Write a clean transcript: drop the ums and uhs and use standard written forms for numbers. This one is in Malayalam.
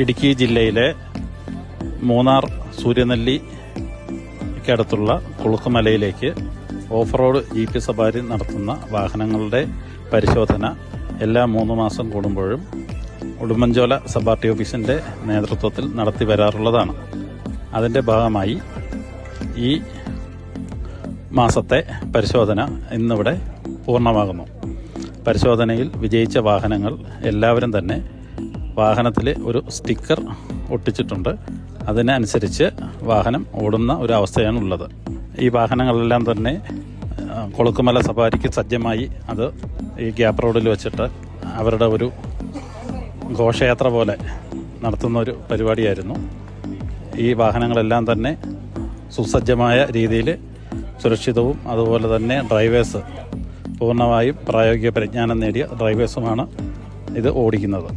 ഇടുക്കി ജില്ലയിലെ മൂന്നാർ സൂര്യനെല്ലിക്കടുത്തുള്ള കുളുക്കുമലയിലേക്ക് ഓഫ് റോഡ് ജീപ്പ് സവാരി നടത്തുന്ന വാഹനങ്ങളുടെ പരിശോധന എല്ലാ 3 മാസം കൂടുമ്പോഴും ഉടുമ്പൻചോല സബ് ആർ ടി ഓഫീസിന്റെ നേതൃത്വത്തിൽ നടത്തി വരാറുള്ളതാണ്. അതിന്റെ ഭാഗമായി ഈ മാസത്തെ പരിശോധന ഇന്നിവിടെ പൂർണ്ണമാകുന്നു. പരിശോധനയിൽ വിജയിച്ച വാഹനങ്ങൾ എല്ലാവരും തന്നെ വാഹനത്തിൽ ഒരു സ്റ്റിക്കർ ഒട്ടിച്ചിട്ടുണ്ട്. അതിനനുസരിച്ച് വാഹനം ഓടുന്ന ഒരു അവസ്ഥയാണുള്ളത്. ഈ വാഹനങ്ങളെല്ലാം തന്നെ കുളുക്കുമല സഫാരിക്ക് സജ്ജമായി അത് ഈ ഗ്യാപ്പ് റോഡിൽ വെച്ചിട്ട് അവരുടെ ഒരു ഘോഷയാത്ര പോലെ നടത്തുന്ന ഒരു പരിപാടിയായിരുന്നു. ഈ വാഹനങ്ങളെല്ലാം തന്നെ സുസജ്ജമായ രീതിയിൽ സുരക്ഷിതവും അതുപോലെ തന്നെ ഡ്രൈവേഴ്സ് പൂർണ്ണമായും പ്രായോഗിക പരിജ്ഞാനം നേടിയ ഡ്രൈവേഴ്സുമാണ് ഇത് ഓടിക്കുന്നത്.